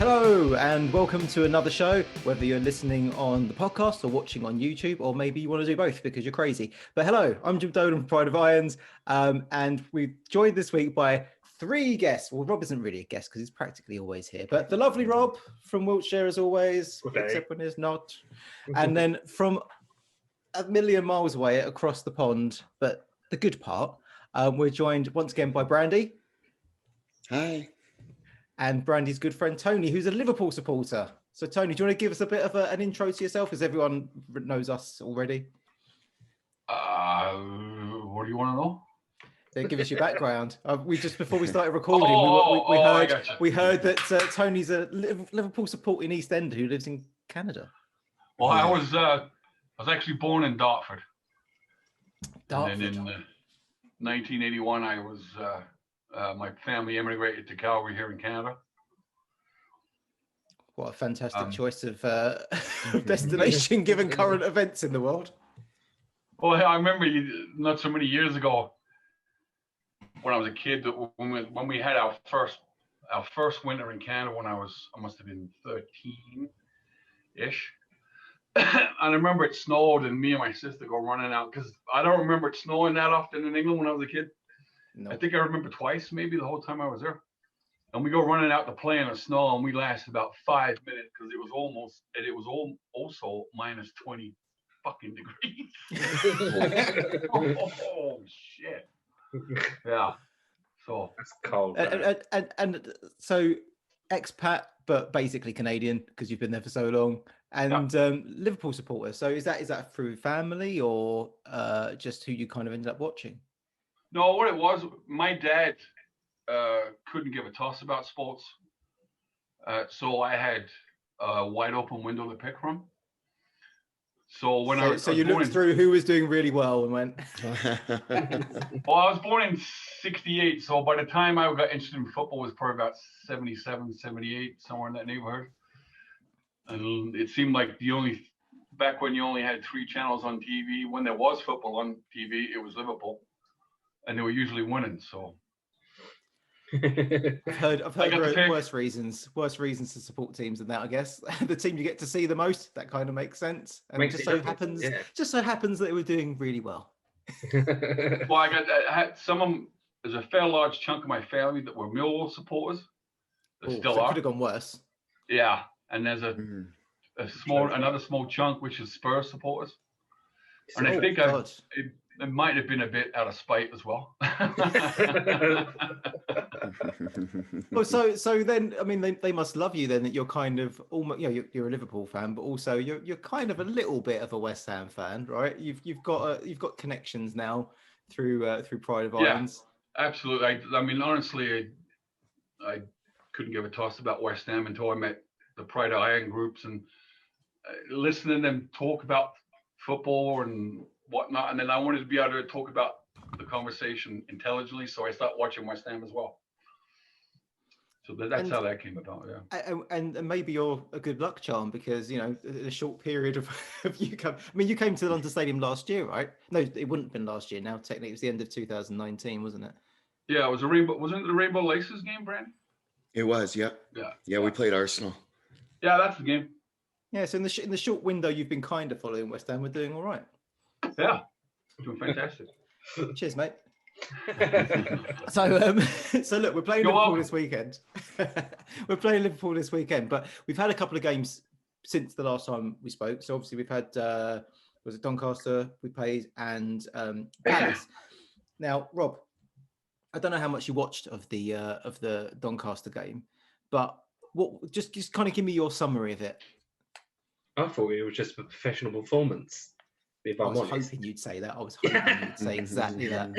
Hello and welcome to another show, whether you're listening on the podcast or watching on YouTube, or maybe you want to do both because you're crazy. But hello, I'm Jim Dolan from Pride of Irons, and we're joined this week by three guests. Well, Rob isn't really a guest because he's practically always here, but the lovely Rob from Wiltshire as always, except when he's not. And then from a million miles away across the pond, but the good part, we're joined once again by Brandi. Hi. And Brandy's good friend Tony, who's a Liverpool supporter. So Tony, do you want to give us a bit of an intro to yourself, as everyone knows us already? What do you want to know? Then give us your background. We just before we started recording, we heard that Tony's a Liverpool supporting East Ender who lives in Canada. Well, I was actually born in Dartford. And then in 1981, I was. My family immigrated to Calgary here in Canada. What a fantastic choice of destination given current events in the world. Well, I remember not so many years ago when I was a kid, that when we had our first winter in Canada when I must have been 13-ish. And I remember it snowed and me and my sister go running out because I don't remember it snowing that often in England when I was a kid. No. I think I remember twice, maybe the whole time I was there. And we go running out to play in the snow, and we lasted about 5 minutes because it was also minus 20 fucking degrees. Oh shit! Yeah. So that's cold. And so expat, but basically Canadian because you've been there for so long, and Liverpool supporter. So is that through family or just who you kind of ended up watching? No, what it was, my dad couldn't give a toss about sports. So I had a wide open window to pick from. So you looked through who was doing really well and went. Well, I was born in 68. So by the time I got interested in football, it was probably about 77, 78, somewhere in that neighborhood. And it seemed like back when you only had 3 channels on TV, when there was football on TV, it was Liverpool. And they were usually winning, so. I've heard worse reasons to support teams than that, I guess. The team you get to see the most, that kind of makes sense. And it just so happens that they were doing really well. Well, I had there's a fair large chunk of my family that were Millwall supporters. Still are. Could have gone worse. Yeah, and there's another small chunk which is Spurs supporters. And I think it might have been a bit out of spite as well. Well, so then, I mean, they must love you then, that you're kind of almost, you're a Liverpool fan, but also you're kind of a little bit of a West Ham fan, right? You've got connections now through Pride of Irons. Yeah, absolutely. I mean, honestly, I couldn't give a toss about West Ham until I met the Pride of Iron groups and listening to them talk about football and whatnot, and then I wanted to be able to talk about the conversation intelligently, so I started watching West Ham as well. So that's how that came about. Yeah, and maybe you're a good luck charm because a short period of you come. I mean, you came to the London Stadium last year, right? No, it wouldn't have been last year. Now, technically, it was the end of 2019, wasn't it? Yeah, it was wasn't it the Rainbow Laces game, Brand? It was, yeah. Yeah, we played Arsenal. Yeah, that's the game. Yeah, so in the short window you've been kind of following West Ham, we're doing all right. Yeah, doing fantastic. Cheers, mate. So look, we're playing Liverpool this weekend. We're playing Liverpool this weekend, but we've had a couple of games since the last time we spoke. So obviously we've had was it Doncaster we played and Palace. Now, Rob, I don't know how much you watched of the Doncaster game, but just kind of give me your summary of it. I thought it was just a professional performance. If I'm honest. Hoping you'd say that. I was hoping you'd say exactly that.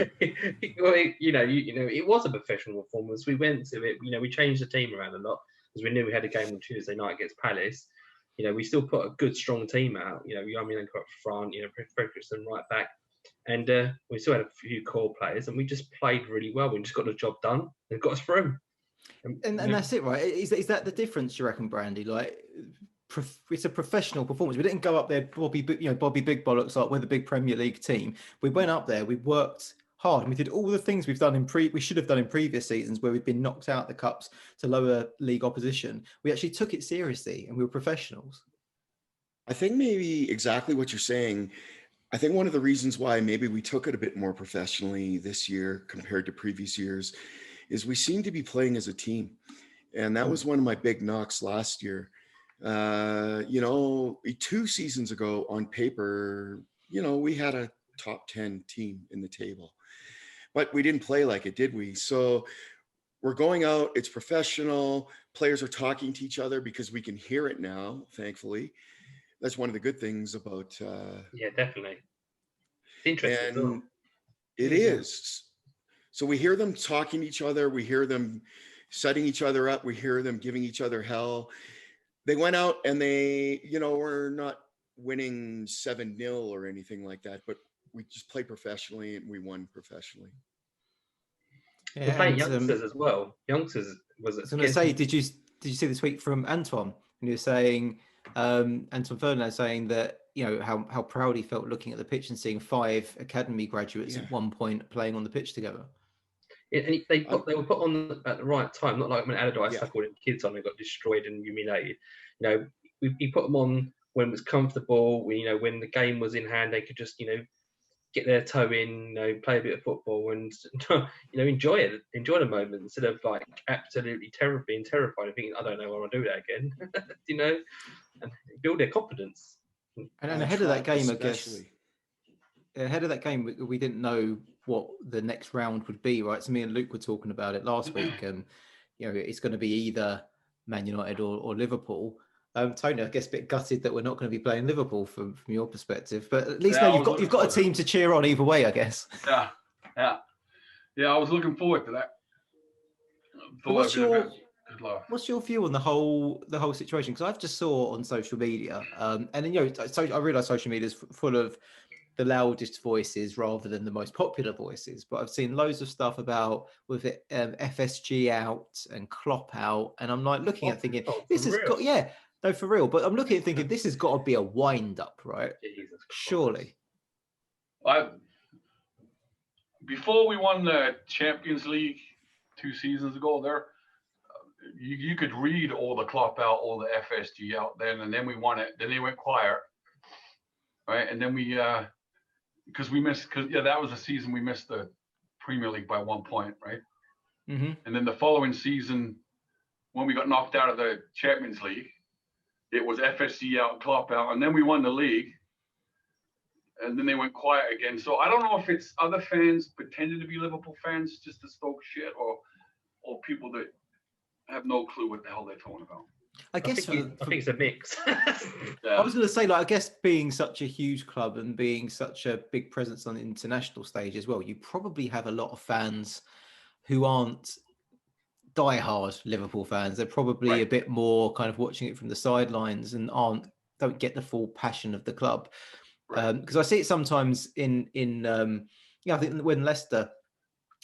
Well, it was a professional performance. We went to it. We changed the team around a lot because we knew we had a game on Tuesday night against Palace. We still put a good, strong team out. Yarmolenko up front. Fredrickson right back, and we still had a few core players, and we just played really well. We just got the job done and got us through. And that's it, right? Is that the difference, you reckon, Brandi? Like, it's a professional performance. We didn't go up there, Bobby Big Bollocks, like we're the big Premier League team. We went up there, we worked hard. And we did all the things we've done we should have done in previous seasons where we've been knocked out the cups to lower league opposition. We actually took it seriously and we were professionals. I think maybe exactly what you're saying. I think one of the reasons why maybe we took it a bit more professionally this year compared to previous years is we seem to be playing as a team. And that was one of my big knocks last year. 2 seasons ago on paper, we had a top 10 team in the table, but we didn't play like it, did we? So we're going out, it's professional. Players are talking to each other because we can hear it now, thankfully. That's one of the good things about yeah, definitely. It's interesting. And it is. So we hear them talking to each other, we hear them setting each other up, we hear them giving each other hell. They went out and they, were not winning 7-0 or anything like that, but we just played professionally and we won professionally. We're playing youngsters as well. Youngsters was. I was going to say, did you see the tweet from Antoine? And he was saying, Antoine Ferdinand saying that how proud he felt looking at the pitch and seeing 5 academy graduates at one point playing on the pitch together. Yeah, and they were put on at the right time, not like when Allardyce stuck all the kids on and got destroyed and humiliated. He put them on when it was comfortable. When the game was in hand, they could just get their toe in, play a bit of football and enjoy the moment instead of like absolutely being terrified and thinking, I don't know what I'll do that again. And build their confidence. And ahead of that game, I guess. Ahead of that game, we didn't know what the next round would be, right? So me and Luke were talking about it last week, and it's going to be either Man United or Liverpool. Tony, I guess a bit gutted that we're not going to be playing Liverpool from your perspective, but at least now you've got a team to cheer on either way, I guess. Yeah. I was looking forward to that. What's your view on the whole situation? Because I've just saw on social media, and then I realise social media is full of the loudest voices rather than the most popular voices. But I've seen loads of stuff about with it FSG out and Klopp out, and I'm like looking at thinking this has got no for real. But I'm looking at thinking this has got to be a wind up, right? Surely. Before we won the Champions League 2 seasons ago, you could read all the Klopp out, all the FSG out then, and then we won it. Then they went quiet, right? And then because that was the season we missed the Premier League by 1 point, right? Mm-hmm. And then the following season, when we got knocked out of the Champions League, it was FSG out, Klopp out, and then we won the league. And then they went quiet again. So I don't know if it's other fans pretending to be Liverpool fans just to stoke shit, or people that have no clue what the hell they're talking about. I guess I think it's a mix. I was going to say, I guess being such a huge club and being such a big presence on the international stage as well, you probably have a lot of fans who aren't diehard Liverpool fans. They're probably a bit more kind of watching it from the sidelines and don't get the full passion of the club. Because I see it sometimes in I think when Leicester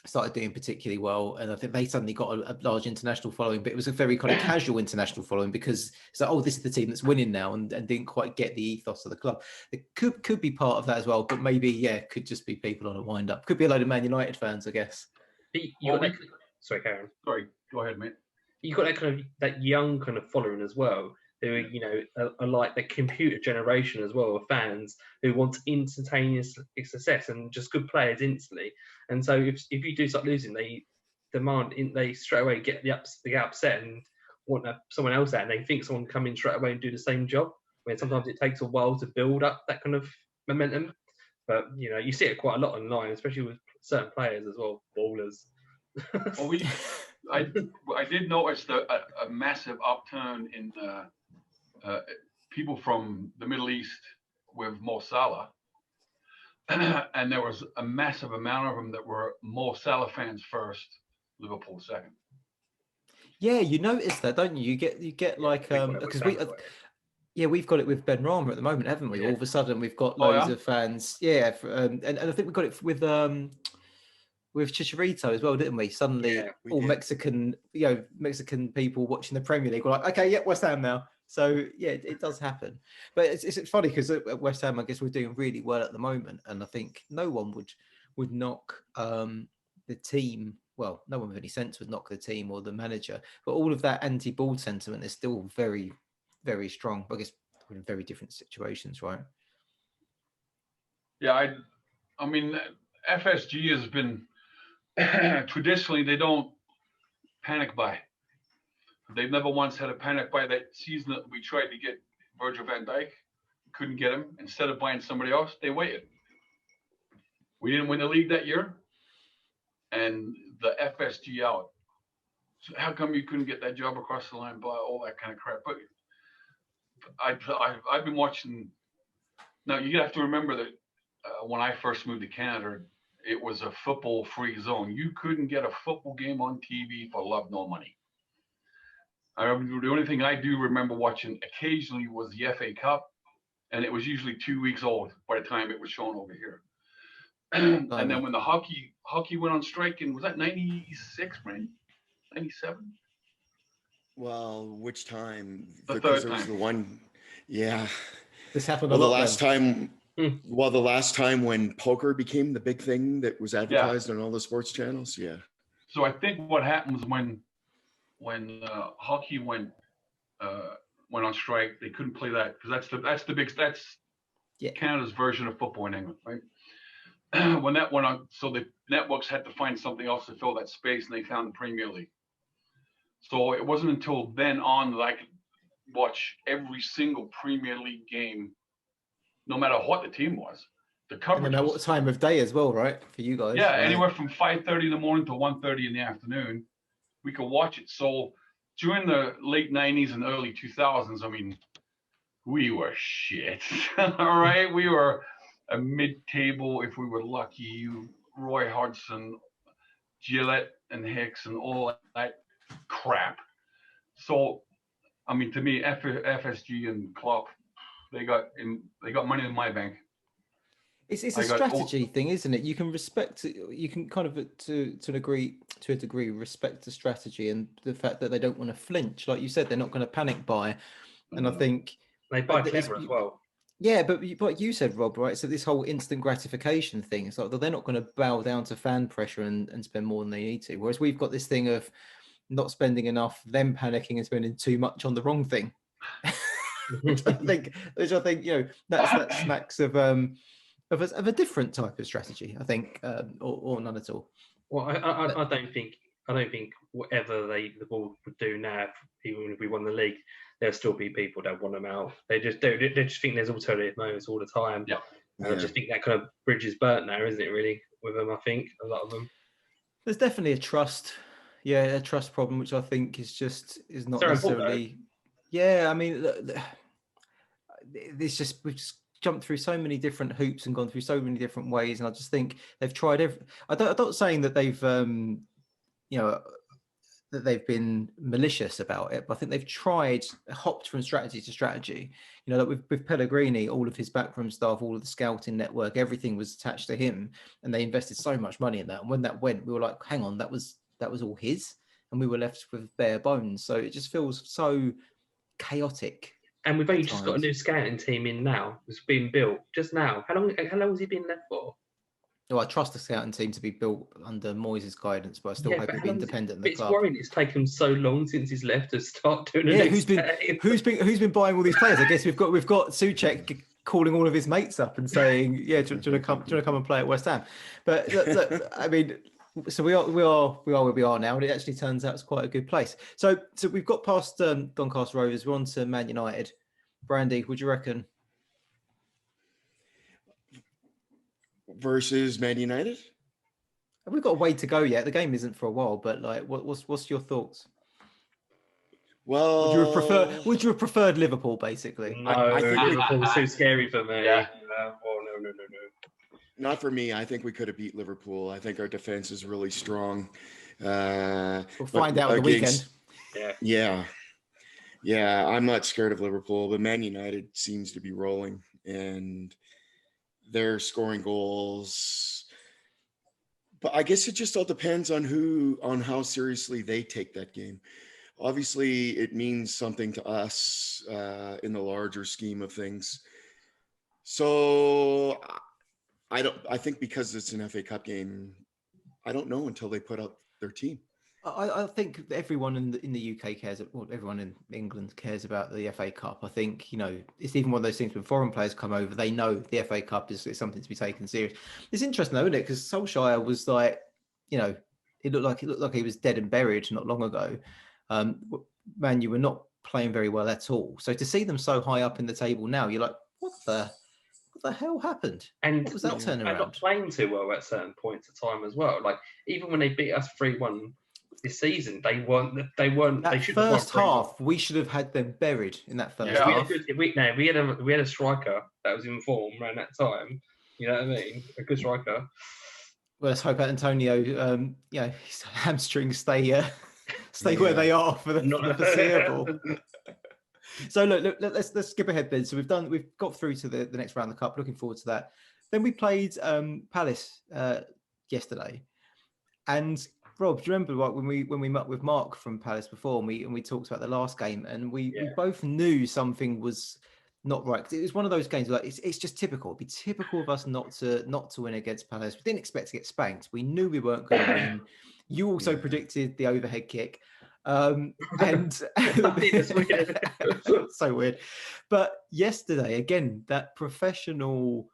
started doing particularly well, and I think they suddenly got a large international following, but it was a very kind of casual international following because it's like, this is the team that's winning now, and didn't quite get the ethos of the club. It could be part of that as well, but maybe could just be people on a wind up. Could be a load of Man United fans, I guess. Sorry, Karen. Sorry, go ahead, mate. You got that young kind of following as well, who are like the computer generation as well of fans who want instantaneous success and just good players instantly. And so if you do start losing, they straight away get upset and want someone else out, and they think someone can come in straight away and do the same job. When sometimes it takes a while to build up that kind of momentum. But you see it quite a lot online, especially with certain players as well, ballers. Well, I did notice a massive upturn in people from the Middle East with Mo Salah, and there was a massive amount of them that were Mo Salah fans first, Liverpool second. Yeah, you notice that, don't you? You get like because we've got it with Ben Rama at the moment, haven't we? All of a sudden, we've got loads of fans. Yeah, and I think we got it with Chicharito as well, didn't we? Suddenly, all Mexican people watching the Premier League were like, okay, West Ham now. So it does happen. But it's funny because at West Ham, I guess we're doing really well at the moment, and I think no one would knock the team. Well, no one with any sense would knock the team or the manager, but all of that anti-ball sentiment is still very, very strong. I guess we're in very different situations, right? Yeah, I mean, FSG has been traditionally they don't panic buy. They've never once had a panic buy. That season that we tried to get Virgil van Dijk, couldn't get him. Instead of buying somebody else, they waited. We didn't win the league that year, and the FSG out. So how come you couldn't get that job across the line? Blah, all that kind of crap. But I've been watching. Now you have to remember that when I first moved to Canada, it was a football-free zone. You couldn't get a football game on TV for love nor money. The only thing I do remember watching occasionally was the FA Cup, and it was usually 2 weeks old by the time it was shown over here. And then when the hockey went on strike, and was that 96, man? 97? Well, which time? The Because third there was time. the one, yeah. This happened Well, a the lot last then. time, well, the last time when poker became the big thing that was advertised on all the sports channels, yeah. So I think what happened was when hockey went on strike, they couldn't play that because that's Canada's version of football in England, right? When that went on, so the networks had to find something else to fill that space, and they found the Premier League. So it wasn't until then on that I could watch every single Premier League game, no matter what the team was. The coverage. And no matter what time of day as well, right? For you guys. Yeah, right? Anywhere from 5:30 in the morning to 1:30 in the afternoon, we could watch it. So during the late 90s and early 2000s, I mean, we were shit. All right, we were a mid-table if we were lucky. Roy Hodgson, Gillette, and Hicks, and all that crap. So, I mean, to me, FSG and Klopp, they got money in my bank. It's a strategy thing, isn't it? You can respect it. You can kind of to a degree respect the strategy and the fact that they don't want to flinch. Like you said, they're not going to panic buy. And I think they buy clever as well. Yeah, but like you said, Rob, right? So this whole instant gratification thing, it's like they're not going to bow down to fan pressure and spend more than they need to. Whereas we've got this thing of not spending enough, them panicking and spending too much on the wrong thing. which I think that smacks of a different type of strategy, I think, or none at all. Well, I don't think whatever the ball would do now, even if we won the league, there'll still be people that want them out. They just think there's alternative modes all the time. Yeah. I just think that kind of bridge is burnt now, isn't it? Really, with them, I think a lot of them. There's definitely a trust problem, which I think is not necessarily. Yeah, I mean, we've just jumped through so many different hoops and gone through so many different ways, and I just think they've tried I'm not saying that they've that they've been malicious about it, but I think they've hopped from strategy to strategy. You know, that with Pellegrini, all of his backroom staff, all of the scouting network, everything was attached to him, and they invested so much money in that. And when that went, we were like, hang on, that was all his, and we were left with bare bones. So it just feels so chaotic. And we've only just got a new scouting team in now. It's been built just now. How long has he been left for? Well, I trust the scouting team to be built under Moyes' guidance, but I still hope it'll be independent of the club. It's worrying it's taken so long since he's left to start doing it. Who's been buying all these players? I guess we've got Souček calling all of his mates up and saying, "Yeah, do you want to come and play at West Ham?" But look, I mean, so we are where we are now, and it actually turns out it's quite a good place. So we've got past Doncaster Rovers. We're on to Man United. Brandi, what do you reckon? Versus Man United? We've got a way to go yet. The game isn't for a while, but like, what's your thoughts? Well, would you have preferred Liverpool, basically? No, I think Liverpool was too scary for me. Yeah. No. Not for me. I think we could have beat Liverpool. I think our defense is really strong. We'll find out on the weekend. Yeah. I'm not scared of Liverpool, but Man United seems to be rolling, and they're scoring goals. But I guess it just all depends on how seriously they take that game. Obviously, it means something to us in the larger scheme of things. So I think because it's an FA Cup game, I don't know until they put out their team. I think everyone in the UK cares, well, everyone in England cares about the FA Cup. I think, it's even one of those things when foreign players come over, they know the FA Cup is something to be taken serious. It's interesting though, isn't it? Because Solskjaer was like, it looked like he was dead and buried not long ago. Man, you were not playing very well at all. So to see them so high up in the table now, you're like, what the hell happened? And what was that turnaround? And not playing too well at certain points of time as well. Like even when they beat us 3-1 this season, they weren't. That they should first have won 3-1. half, we should have had them buried in that first Yeah. half. We had a striker that was in form around that time. You know what I mean? A good striker. Well, let's hope Antonio, his hamstrings stay where they are for the foreseeable. So look, let's skip ahead then. So we've got through to the next round of the cup. Looking forward to that. Then we played Palace yesterday, and Rob, do you remember when we met with Mark from Palace before, and we talked about the last game, and we both knew something was not right. It was one of those games like it's just typical. It'd be typical of us not to win against Palace. We didn't expect to get spanked. We knew we weren't going to win. You also predicted the overhead kick. And so weird. But yesterday, again, that professional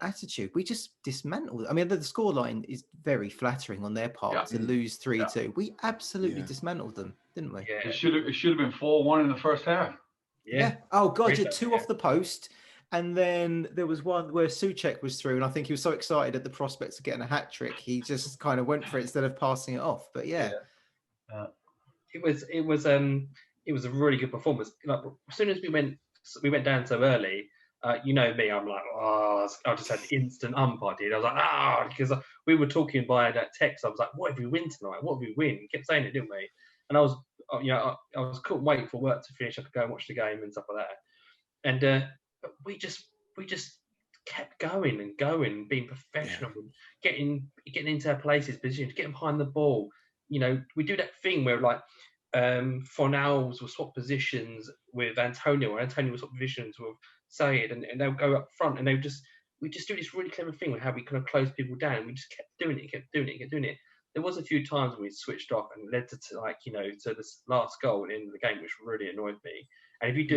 attitude, we just dismantled it. I mean, the scoreline is very flattering on their part to lose 3-2. We absolutely dismantled them, didn't we? Yeah. It should have been 4-1 in the first half. Yeah. Oh God, you had two off the post. And then there was one where Souček was through, and I think he was so excited at the prospects of getting a hat trick, he just kind of went for it instead of passing it off. But it was a really good performance. Like as soon as we went down so early, you know me, I'm like, I just had instant umpired. I was like, because we were talking by that text. I was like, what if we win tonight? What if we win? We kept saying it, didn't we? And I was, couldn't wait for work to finish. I could go and watch the game and stuff like that. And but we just kept going and going, being professional, and getting into our places, positions, getting behind the ball. We do that thing where like Fornals will swap positions with Antonio, or Antonio will swap positions with Said, and they'll go up front, and we just do this really clever thing with how we kind of close people down. We just kept doing it. There was a few times when we switched off and led to this last goal at the end of the game, which really annoyed me. And if you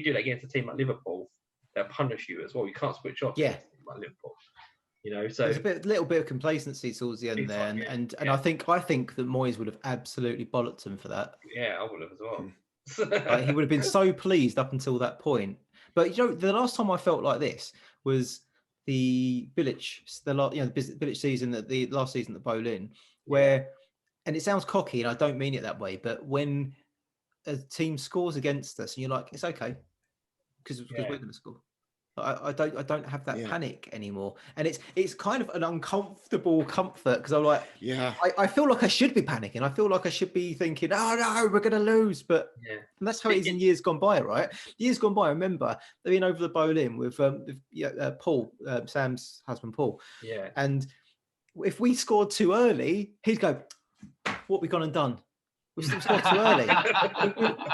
do that against a team like Liverpool, they'll punish you as well. You can't switch off. Yeah, against a team like Liverpool. So there's a little bit of complacency towards the end there, and I think that Moyes would have absolutely bollocked him for that. Yeah, I would have as well. He would have been so pleased up until that point. But the last time I felt like this was the Bilic, Bilic season, the last season at Bolin, where, and it sounds cocky, and I don't mean it that way, but when a team scores against us, and you're like, it's okay, because we're going to score. I don't have that panic anymore, and it's kind of an uncomfortable comfort, because I'm like, I feel like I should be panicking. I feel like I should be thinking, oh no, we're going to lose. But and that's how it is in years gone by, right? Years gone by. I remember being over the Bolin with Paul, Sam's husband, Paul. Yeah. And if we scored too early, he'd go, "What we gone and done? We've still scored too early."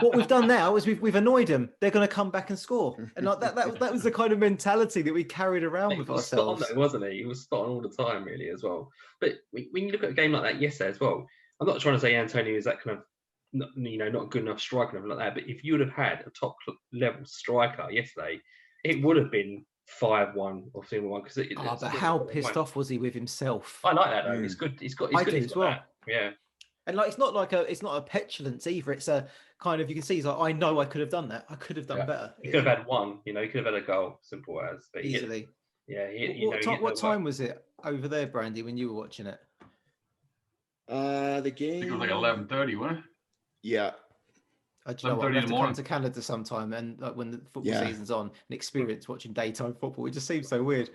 What we've done now is we've annoyed them. They're going to come back and score. And like that was the kind of mentality that we carried around with ourselves. Spot on, though, wasn't he? He was spot on all the time, really, as well. But when you look at a game like that yesterday as well, I'm not trying to say Antonio is that kind of not good enough striker or like that. But if you would have had a top level striker yesterday, it would have been 5-1 or 3-1. But how pissed off was he with himself? I like that though. It's good. He's good as well. That. Yeah. And like, it's not a petulance either. It's a kind of, you can see he's like, I know I could have done that. I could have done better. He could have had one. He could have had a goal. Simple as. But easily. What time was it over there, Brandi, when you were watching it? The game. I think it was like 11:30, wasn't it? Yeah. I have to come to Canada sometime, and like when the football season's on, and experience watching daytime football. It just seems so weird.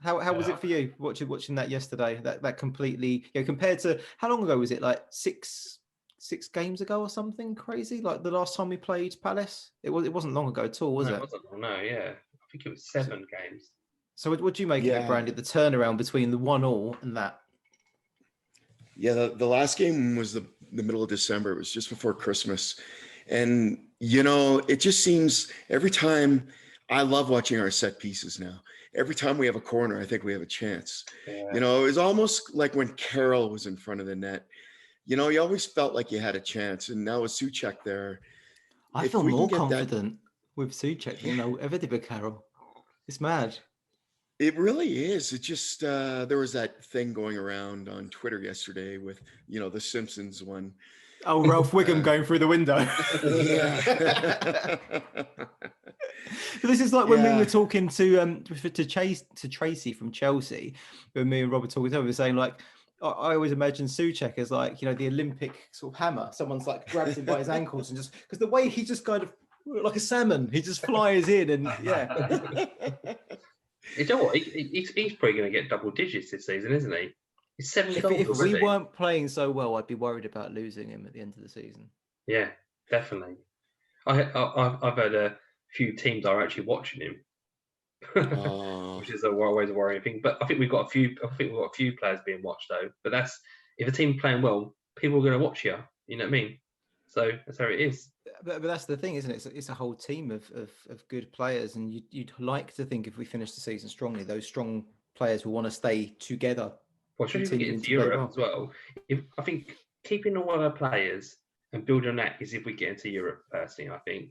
How was it for you watching that yesterday? That completely, compared to how long ago was it? Like six games ago or something crazy? Like the last time we played Palace, it wasn't long ago at all, was it? It wasn't. No, yeah, I think it was 7 games. So what do you make of it, Brandi? The turnaround between the 1-1 and that. Yeah, the last game was the middle of December. It was just before Christmas, and it just seems every time I love watching our set pieces now. Every time we have a corner, I think we have a chance. Yeah. You know, it was almost like when Carroll was in front of the net. You know, you always felt like you had a chance. And now with Suchek there, I if feel we can more get that, confident with Suchek than I ever did with Carroll. It's mad. it really is. It just, there was that thing going around on Twitter yesterday with, you know, the Simpsons one. Oh, Ralph Wiggum going through the window. Yeah. But this is like when we Yeah. were talking to Tracy from Chelsea, when me and Rob were talking to her, we were saying like, I always imagine Suchek as like, you know, the Olympic sort of hammer. Someone's like grabs him by his ankles and just, because the way he just kind of, like a salmon, he just flies in and yeah. You know what? He's probably going to get double digits this season, isn't he? He's 7 goals If already. we weren't playing so well, I'd be worried about losing him at the end of the season. Yeah, definitely. I've had a few teams are actually watching him, which is always a worrying thing. But I think we've got a few players being watched though. But that's if a team's playing well, people are going to watch you. You know what I mean? So that's how it is. But that's the thing, isn't it? It's a whole team of good players, and you'd like to think if we finish the season strongly, those strong players will want to stay together. Well, especially if we get into Europe as well. I think keeping all our players and building on that is if we get into Europe. Personally, I think,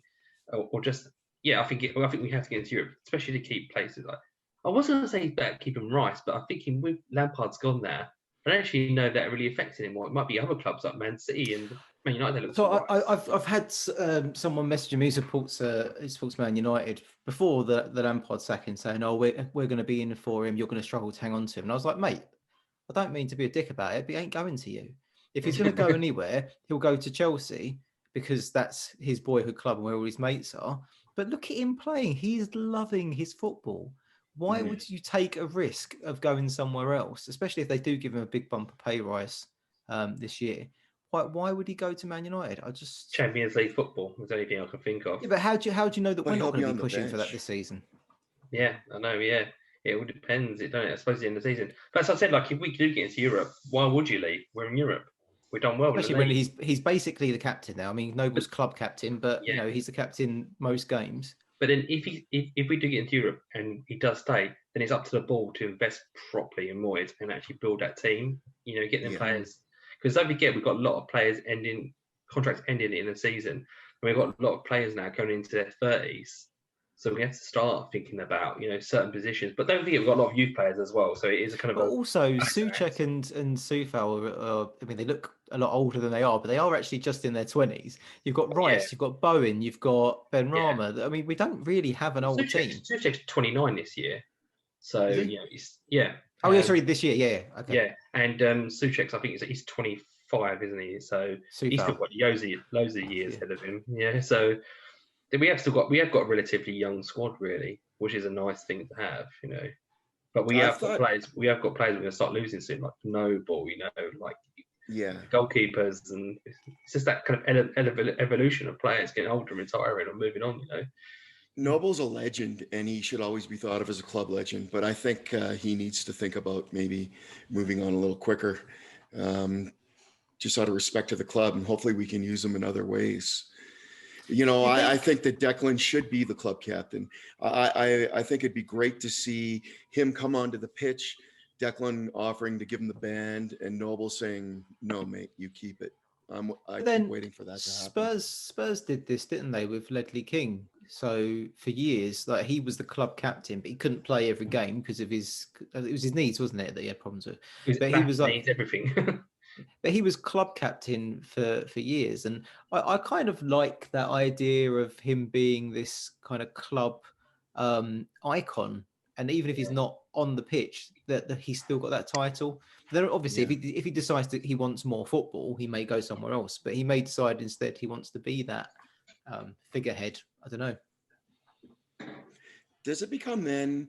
or just I think we have to get into Europe, especially to keep places like. I wasn't going to say better keeping Rice, but I'm thinking with Lampard's gone there, I don't actually know that really affected him. Or it might be other clubs like Man City and Man United. So I've had someone messaging me who supports Man United before the Lampard sacking, saying, "Oh, we're going to be in for him. You're going to struggle to hang on to him." And I was like, "Mate, I don't mean to be a dick about it, but he ain't going to you. If he's going to go anywhere, he'll go to Chelsea because that's his boyhood club and where all his mates are. But look at him playing. He's loving his football. Why would you take a risk of going somewhere else, especially if they do give him a big bump of pay rise this year? Why would he go to Man United? Champions League football is the only thing I can think of. Yeah, but how do you know that we're not going to be pushing for that this season? Yeah, I know. Yeah, it all depends. It don't. I suppose at the end of the season. But as I said, like if we do get into Europe, why would you leave? We're in Europe. We've done well. Especially when he's basically the captain now. I mean, Noble's club captain, but you know he's the captain most games. But then if we do get into Europe and he does stay, then it's up to the ball to invest properly in Moyes and actually build that team. You know, get them players. Because don't forget, we've got a lot of players contracts ending in the season. And we've got a lot of players now going into their 30s. So we have to start thinking about, certain positions. But don't forget, we've got a lot of youth players as well. So it is a kind of also, Suchek and Soufal, I mean, they look a lot older than they are, but they are actually just in their 20s. You've got Rice, you've got Bowen, you've got Ben Rama. I mean, we don't really have an old team. Suchek's 29 this year. So, Oh, yeah, sorry, this year, yeah. Okay. Yeah, and Suchek's, I think he's 25, isn't he? So Soufal. He's still got loads of years ahead of him. Yeah, so we have got a relatively young squad, really, which is a nice thing to have, But we have got players we're going to start losing soon, like Noble, goalkeepers, and it's just that kind of evolution of players getting older, retiring, or moving on, Noble's a legend, and he should always be thought of as a club legend. But I think he needs to think about maybe moving on a little quicker, just out of respect to the club, and hopefully we can use him in other ways. I think that Declan should be the club captain. I think it'd be great to see him come onto the pitch, Declan offering to give him the band, and Noble saying, "No, mate, you keep it." I keep waiting for that to happen. Spurs did this, didn't they, with Ledley King? So for years, like he was the club captain, but he couldn't play every game because of it was his knees, wasn't it, that he had problems with? But he was like everything. But he was club captain for years, and I kind of like that idea of him being this kind of club icon. And even if he's not on the pitch, that he's still got that title. But then obviously, if he decides that he wants more football, he may go somewhere else. But he may decide instead he wants to be that figurehead. I don't know. Does it become then?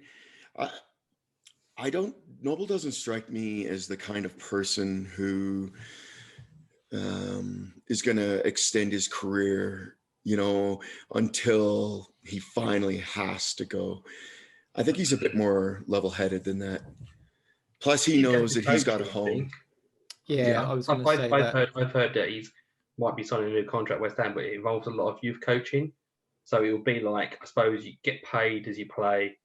Noble doesn't strike me as the kind of person who is going to extend his career, until he finally has to go. I think he's a bit more level-headed than that. Plus, he knows that he's got a home. Yeah, I was going to say I've heard that he might be signing a new contract with West Ham, but it involves a lot of youth coaching. So it'll be like, I suppose, you get paid as you play,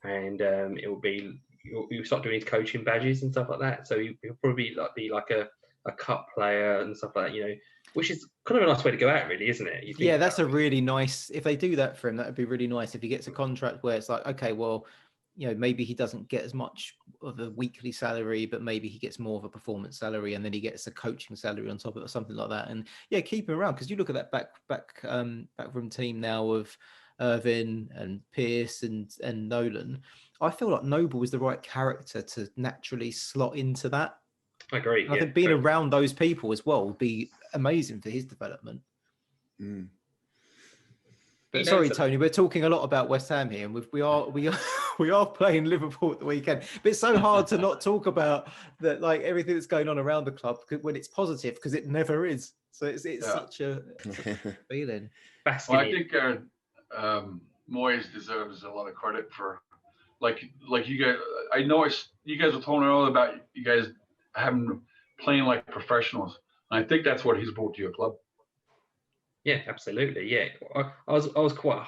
and it'll be you'll start doing his coaching badges and stuff like that. So he'll probably be like a cup player and stuff like that, which is kind of a nice way to go out, really, isn't it? Yeah, that's a really nice. If they do that for him, that would be really nice. If he gets a contract where it's like, okay, well, maybe he doesn't get as much of a weekly salary, but maybe he gets more of a performance salary, and then he gets a coaching salary on top of it or something like that. And yeah, keep him around, because you look at that backroom team now of Irvin and Pierce and Nolan. I feel like Noble is the right character to naturally slot into that. I agree. And I think being around those people as well would be amazing for his development. Mm. But sorry, Tony, we're talking a lot about West Ham here, and we are playing Liverpool at the weekend. But it's so hard to not talk about that, like everything that's going on around the club when it's positive, because it never is. So it's such a feeling. Well, I think Moyes deserves a lot of credit for, like you guys. I noticed you guys were talking earlier about you guys playing like professionals, and I think that's what he's brought to your club. Yeah, absolutely. Yeah, I was quite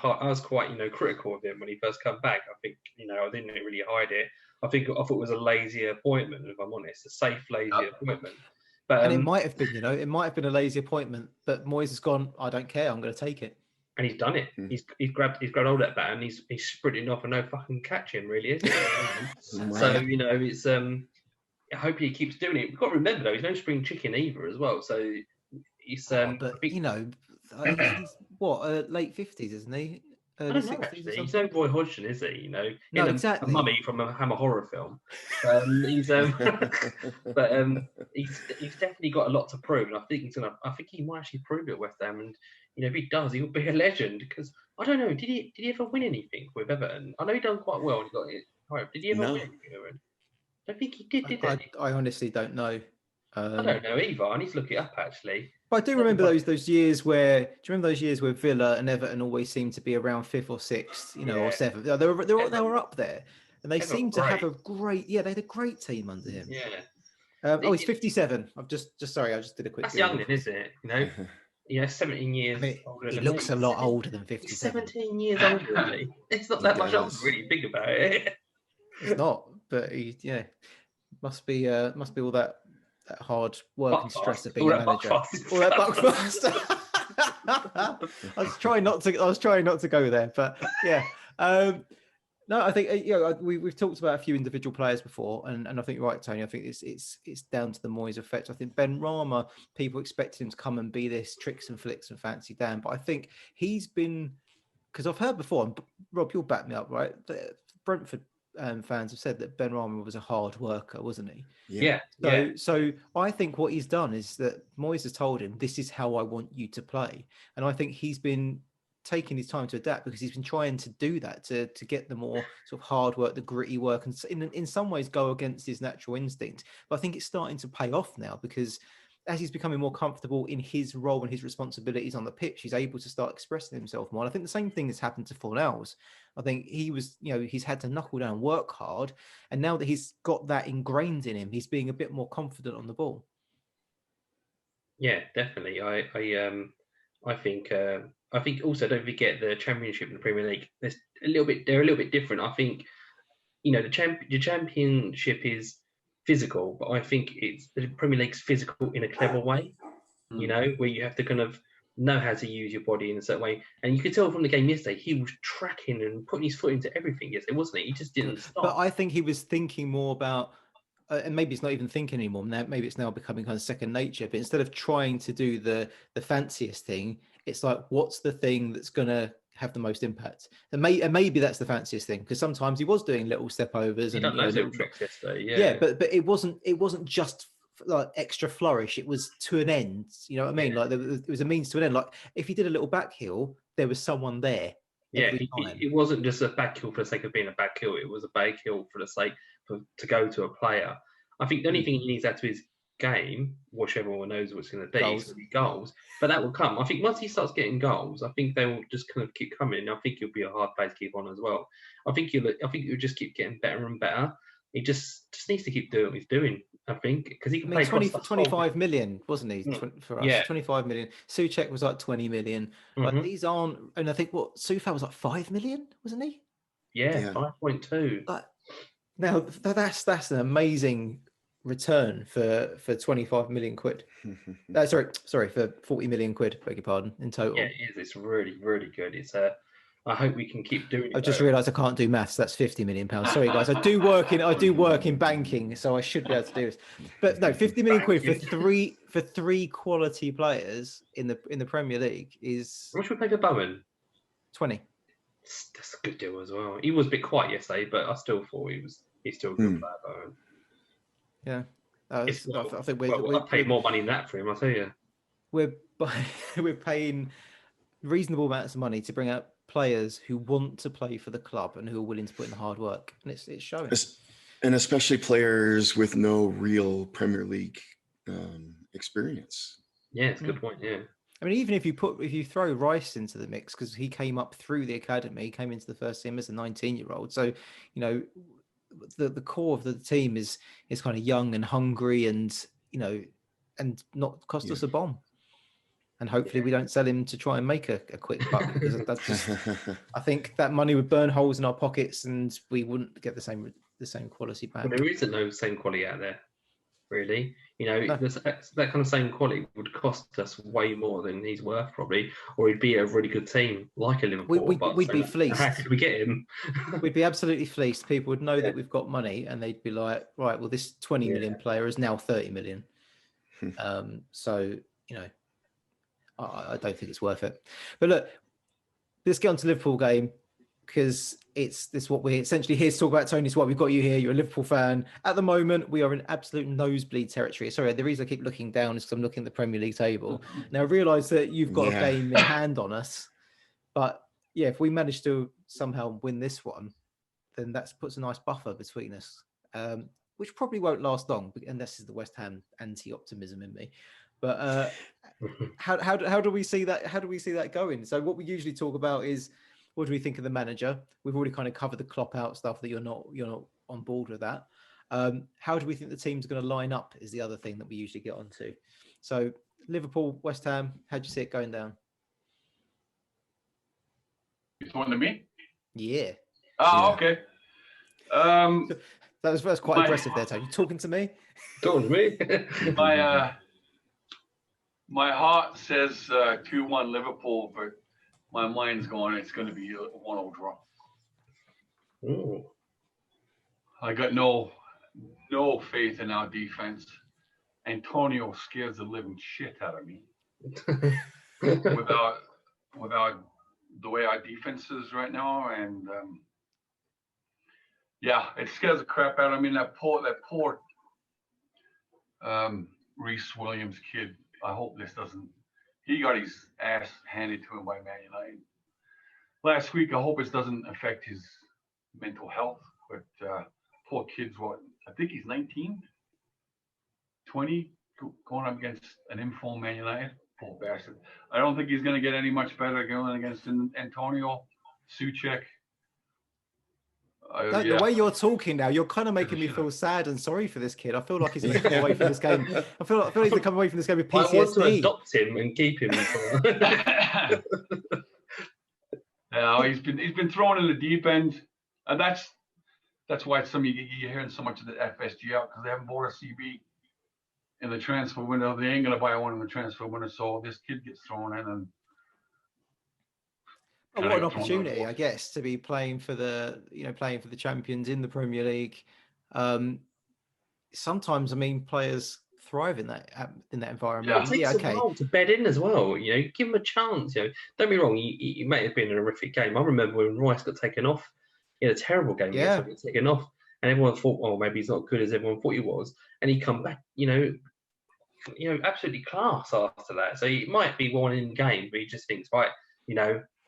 critical of him when he first come back. I think I didn't really hide it. I thought it was a lazy appointment, if I'm honest, a safe lazy appointment. But and it might have been, it might have been a lazy appointment. But Moyes has gone, I don't care, I'm going to take it. And he's done it. He's grabbed hold of that bat and he's sprinting off and no fucking catching, really, isn't it? So it's I hope he keeps doing it. We've got to remember though, he's no spring chicken either as well. So he's but he's what, late 50s, isn't he? Early 60s. He's no Roy Hodgson, is he? No, exactly. A mummy from a Hammer horror film. He's definitely got a lot to prove, and I think he might actually prove it at West Ham. And if he does, he'll be a legend. Because I don't know, did he ever win anything with Everton? I know he done quite well. He got it. Right, did he ever win anything with Everton? I think he did. Did he? I honestly don't know. I don't know either. I need to look it up actually. But I do remember those years where. Do you remember those years where Villa and Everton always seemed to be around 5th or 6th, or 7th? They were up there, and they seemed to have a great. Yeah, they had a great team under him. Yeah. He's 57. I just did a quick. That's young, then, isn't it? 17 years. I mean, he looks a lot older than 57. He's 17 years older than me. It's not that much older, really. Think about it. It's not, but he must be all that hard work and stress of being a manager. All that buckfast. I was trying not to go there, but yeah. No, I think we've talked about a few individual players before, and I think you're right, Tony. I think it's down to the Moyes effect. I think Ben Rama, people expected him to come and be this tricks and flicks and fancy Dan, but I think he's been, because I've heard before, and Rob, you'll back me up, right? Brentford fans have said that Ben Rama was a hard worker, wasn't he? Yeah. So I think what he's done is that Moyes has told him, this is how I want you to play. And I think he's been taking his time to adapt, because he's been trying to do that, to get the more sort of hard work, the gritty work, and in some ways go against his natural instinct. But I think it's starting to pay off now, because as he's becoming more comfortable in his role and his responsibilities on the pitch, he's able to start expressing himself more. And I think the same thing has happened to Fornals. I think he's had to knuckle down, work hard, and now that he's got that ingrained in him, he's being a bit more confident on the ball. Yeah, definitely. I think also, don't forget the Championship and the Premier League. They're a little bit different. I think the Championship is physical, but I think the Premier League's physical in a clever way. Where you have to kind of know how to use your body in a certain way. And you could tell from the game yesterday, he was tracking and putting his foot into everything yesterday, wasn't he? He just didn't stop. But I think he was thinking more about, and maybe it's not even thinking anymore. Maybe it's now becoming kind of second nature. But instead of trying to do the fanciest thing, it's like, what's the thing that's going to have the most impact? And maybe that's the fanciest thing, because sometimes he was doing little step overs and little tricks yesterday. Yeah, but it wasn't just like extra flourish. It was to an end. You know what I mean? Like it was a means to an end. Like if he did a little back heel, there was someone there. Yeah, it wasn't just a back heel for the sake of being a back heel. It was a back heel for the sake to go to a player. I think the only thing he needs to add to his game, which everyone knows what's going to be, is going to be goals. But that will come. I think once he starts getting goals, I think they will just kind of keep coming. I think he'll be a hard player to keep on as well. I think he'll just keep getting better and better. He just needs to keep doing what he's doing. I think, because he I can mean, play 20, across the whole- 25 million, wasn't he, for us? Yeah. 25 million. Suchek was like 20 million. Like, Mhm. these aren't, and I think what, Soufal was like 5 million, wasn't he? Yeah, 5.2. Like, now, that's an amazing return for 25 million quid. Sorry, for 40 million quid, beg your pardon, in total. Yeah, it is. It's really, really good. It's I hope we can keep doing it. I've just realised I can't do maths. That's 50 million pounds. Sorry, guys. I do work in banking, so I should be able to do this. But no, 50 million quid for three quality players in the Premier League is How much we paid for Bowen? 20. That's a good deal as well. He was a bit quiet yesterday, but I still thought he's still a good player, Bowen. Yeah, I think I'd pay more money than that for him. I'll tell you. We're paying reasonable amounts of money to bring out players who want to play for the club and who are willing to put in the hard work, and it's showing. And especially players with no real Premier League experience. Yeah, it's a good point. Yeah. I mean, even if you throw Rice into the mix, because he came up through the academy, he came into the first team as a 19-year-old. So, you know, the core of the team is kind of young and hungry, and and not cost us a bomb. And hopefully we don't sell him to try and make a quick buck, because that's just, I think that money would burn holes in our pockets and we wouldn't get the same quality back. Well, there isn't no same quality out there, really. That kind of same quality would cost us way more than he's worth, probably, or he'd be a really good team like a Liverpool. We'd be fleeced. How could we get him? We'd be absolutely fleeced. People would know that we've got money, and they'd be like, right, well, this 20 million player is now 30 million. So, I don't think it's worth it. But look, let's get on to the Liverpool game, because it's what we're essentially here to talk about. Tony, it's why we've got you here. You're a Liverpool fan. At the moment, we are in absolute nosebleed territory. Sorry, the reason I keep looking down is because I'm looking at the Premier League table. Now, I realise that you've got a game in hand on us. But yeah, if we manage to somehow win this one, then that puts a nice buffer between us, which probably won't last long, and this is the West Ham anti-optimism in me. But how do we see that? How do we see that going? So what we usually talk about is, what do we think of the manager? We've already kind of covered the Klopp out stuff, that you're not on board with that. How do we think the team's going to line up is the other thing that we usually get onto. So Liverpool, West Ham, how do you see it going down? You talking to me? Yeah. Oh, okay. That was quite aggressive there, Tony. You talking to me? Talking to me? My heart says 2-1 Liverpool, but my mind's going, it's going to be a 1-0 draw. Ooh. I got no faith in our defense. Antonio scares the living shit out of me. without the way our defense is right now, and it scares the crap out of me. That poor Reece Williams kid. I hope this doesn't. He got his ass handed to him by Man United last week. I hope this doesn't affect his mental health. But poor kid's I think he's 19, 20, going up against an informed Man United. Poor bastard. I don't think he's going to get any much better going against Antonio, Suchek. The way you're talking now, you're kind of making me feel sad and sorry for this kid. I feel like he's going to come away from this game. I feel like he's going to come away from this game with PTSD. I want to adopt him and keep him. He's been thrown in the deep end, and that's why you're hearing so much of the FSG out, because they haven't bought a CB in the transfer window. They ain't going to buy one in the transfer window, so this kid gets thrown in and. What an opportunity, I guess, to be playing for the champions in the Premier League. Sometimes, I mean, players thrive in that environment. It takes a while to bed in as well. Give him a chance. Don't get me wrong. He may have been a horrific game. I remember when Rice got taken off. He had a terrible game. Yeah, got taken off, and everyone thought, "Oh, maybe he's not good as everyone thought he was." And he come back, absolutely class after that. So it might be one in the game, but he just thinks, right,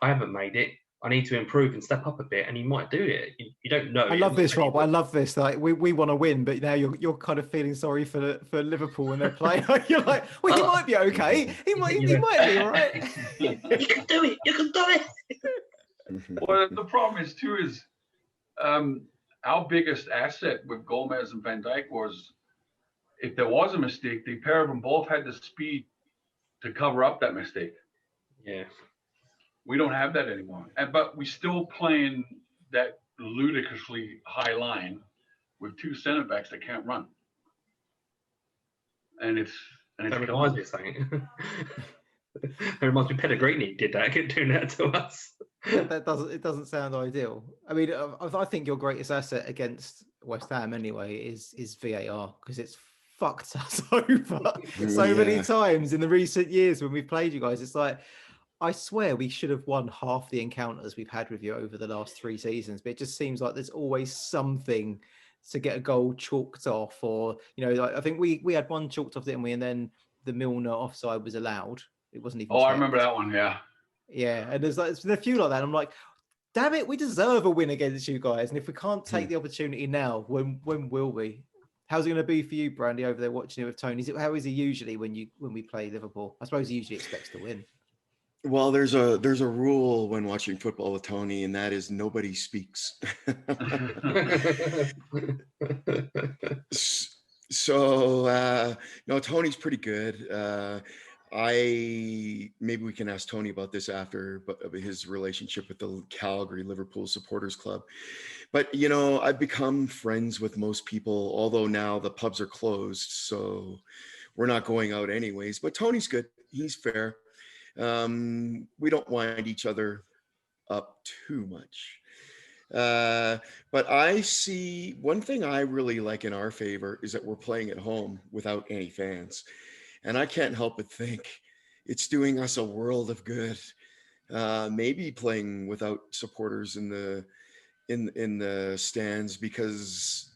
I haven't made it. I need to improve and step up a bit, and he might do it. You don't know. I love this, Rob. I love this. Like we want to win, but now you're kind of feeling sorry for Liverpool when they're playing. You're like, well, he might be okay. He might be all right. You can do it. You can do it. Well, the problem is our biggest asset with Gomez and Van Dijk if there was a mistake, the pair of them both had the speed to cover up that mistake. Yeah. We don't have that anymore. But we still playing that ludicrously high line with two center backs that can't run. And it's That reminds me of something. It reminds me Pellegrini did that, doing that to us. It doesn't sound ideal. I mean, I think your greatest asset against West Ham anyway is VAR, because it's fucked us over so many times in the recent years when we've played you guys. It's like, I swear we should have won half the encounters we've had with you over the last 3 seasons, but it just seems like there's always something to get a goal chalked off, or, you know, like, I think we had one chalked off, didn't we? And then the Milner offside was allowed. It wasn't even. Oh, I remember that one. Yeah. Yeah, and there's been a few like that. I'm like, damn it, we deserve a win against you guys, and if we can't take the opportunity now, when will we? How's it going to be for you, Brandi, over there watching it with Tony? How is he usually when we play Liverpool? I suppose he usually expects to win. Well, there's a rule when watching football with Tony, and that is nobody speaks. So no, Tony's pretty good. Maybe we can ask Tony about this after, but his relationship with the Calgary Liverpool Supporters Club. But, you know, I've become friends with most people, although now the pubs are closed, so we're not going out anyways. But Tony's good. He's fair. We don't wind each other up too much. But I see one thing I really like in our favor is that we're playing at home without any fans. And I can't help but think it's doing us a world of good. Maybe playing without supporters in the stands, because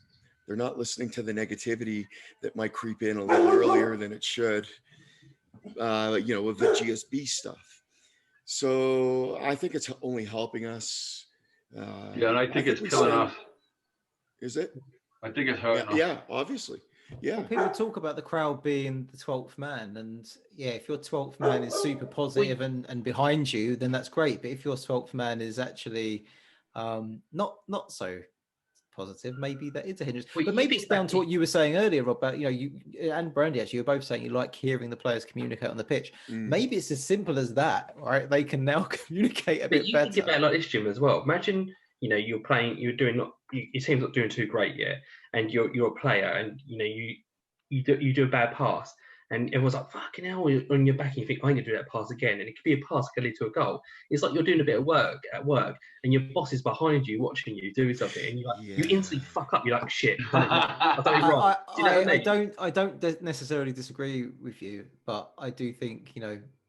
they're not listening to the negativity that might creep in a little earlier than it should, with the GSB stuff. So I think it's only helping us. And I think it's killing us. Is it? I think it's hurting us. Yeah, obviously. Yeah. Well, people talk about the crowd being the 12th man, and yeah, if your 12th man is super positive and behind you, then that's great. But if your 12th man is actually not so positive, maybe that is a hindrance. But maybe it's down to what you were saying earlier, Rob, about, you and Brandi, actually, you're both saying you like hearing the players communicate on the pitch. Maybe it's as simple as that, right? They can now communicate a bit better. Think about it like this, Jim, as well. Imagine, you're playing, your team's not doing too great yet, and you're a player, and you do a bad pass, and everyone's like, fucking hell, on your back, and you think, I'm going to do that pass again, and it could be a pass that could lead to a goal. It's like you're doing a bit of work at work, and your boss is behind you watching you do something, and you instantly fuck up. You're like, shit, I've done it wrong. I don't necessarily disagree with you, but I do think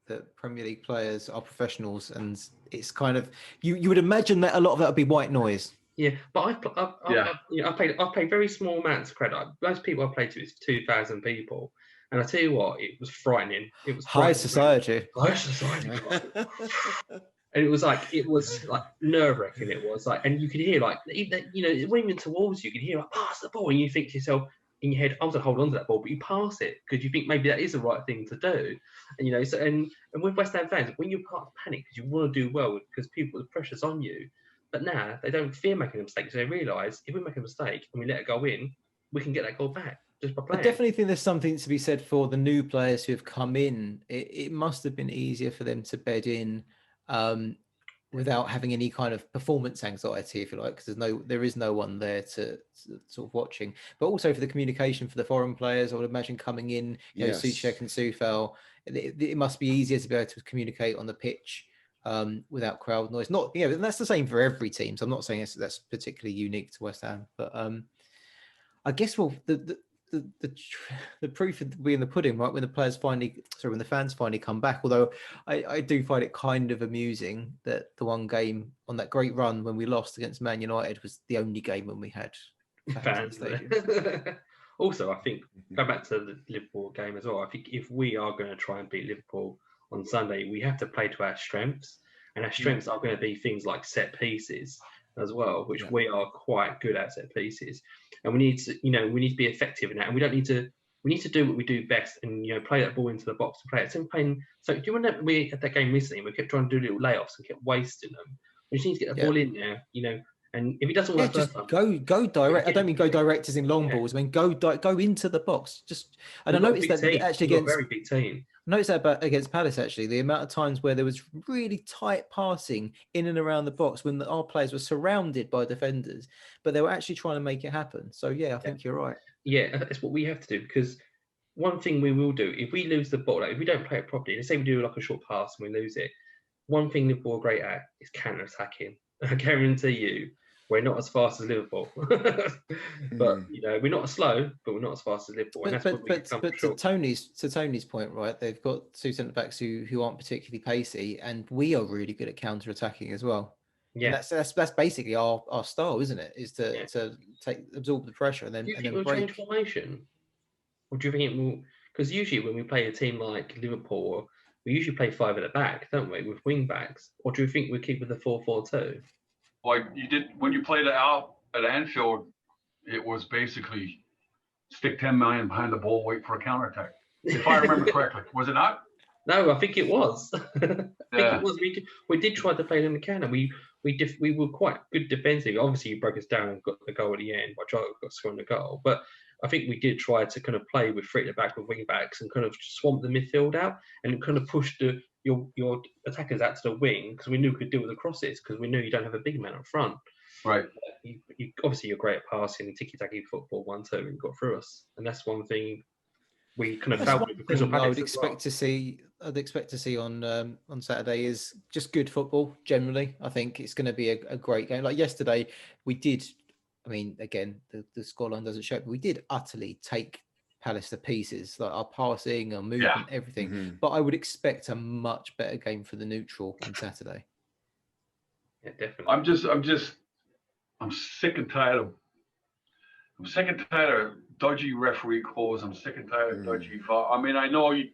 that Premier League players are professionals, and it's kind of you would imagine that a lot of that would be white noise. Yeah, but I've played very small amounts of credit. Most people I played to is 2,000 people, and I tell you what, it was frightening. It was high society. High society. And it was like nerve-wracking. It was like, and you could hear it went even towards you. You could hear pass the ball, and you think to yourself in your head, I'm going to hold on to that ball, but you pass it because you think maybe that is the right thing to do. And so and with West Ham fans, when you're part of panic because you want to do well, because the pressure's on you. But now they don't fear making a mistake, because they realise if we make a mistake and we let it go in, we can get that goal back just by playing. I definitely think there's something to be said for the new players who have come in. It must have been easier for them to bed in without having any kind of performance anxiety, if you like, because there is no one there to sort of watching. But also for the communication for the foreign players, I would imagine coming in, Souček and Soufal, it must be easier to be able to communicate on the pitch without crowd noise. Not, and that's the same for every team. So I'm not saying that's particularly unique to West Ham, but I guess the proof will be in the pudding, right? When the fans finally come back. Although I do find it kind of amusing that the one game on that great run when we lost against Man United was the only game when we had fans in the stadium. Also, I think, go back to the Liverpool game as well, I think if we are going to try and beat Liverpool on Sunday, we have to play to our strengths, and our strengths are going to be things like set pieces as well, which we are quite good at, set pieces, and we need to be effective in that, and we need to do what we do best, and play that ball into the box and play it. So do you remember we had that game recently? We kept trying to do little layoffs and kept wasting them. We just need to get the ball in there, And if he doesn't work just first time, go direct. I don't mean go Yeah. direct as in long balls. I mean go into the box. Just and I we've got a noticed big that team. actually We've got a against very big team. I noticed that about against Palace actually, the amount of times where there was really tight passing in and around the box when our players were surrounded by defenders, but they were actually trying to make it happen. So yeah, I think you're right. Yeah, that's what we have to do, because one thing we will do, if we lose the ball, like if we don't play it properly, let's say we do like a short pass and we lose it, one thing Liverpool are great at is counter-attacking. I guarantee you, we're not as fast as Liverpool. But, we're not as slow, but we're not as fast as Liverpool. And But to Tony's point, right? They've got two centre backs who aren't particularly pacey, and we are really good at counter attacking as well. Yeah, and that's basically our style, isn't it? Is to absorb the pressure and then do you and think then we'll break. change formation? Or do you think it will? Because usually when we play a team like Liverpool, we usually play 5 at the back, don't we, with wing backs? Or do you think we'll keep with the 4-4-2? Like you did when you played it out at Anfield, it was basically stick 10 million behind the ball, wait for a counterattack. If I remember correctly, was it not? No, I think it was. I think Yeah. it was. We did try to play it in the can, and we were quite good defensively. Obviously, you broke us down and got the goal at the end. I tried got scoring the goal, but I think we did try to kind of play with 3 at the back with wing backs and kind of swamp the midfield out and kind of push your attackers out to the wing, because we knew we could deal with the crosses, because we knew you don't have a big man up front. Right. You obviously you're great at passing and tiki-taki football 1-2 and got through us, and that's one thing we kind of felt with because of I would expect to see. I'd expect to see on Saturday is just good football generally. I think it's going to be a great game. Like yesterday, we did. I mean, again, the scoreline doesn't show it, but we did utterly take Palace to pieces, like our passing, our movement, everything. Mm-hmm. But I would expect a much better game for the neutral on Saturday. Yeah, definitely. I'm sick and tired of dodgy referee calls. I'm sick and tired of dodgy VAR. I mean, I know you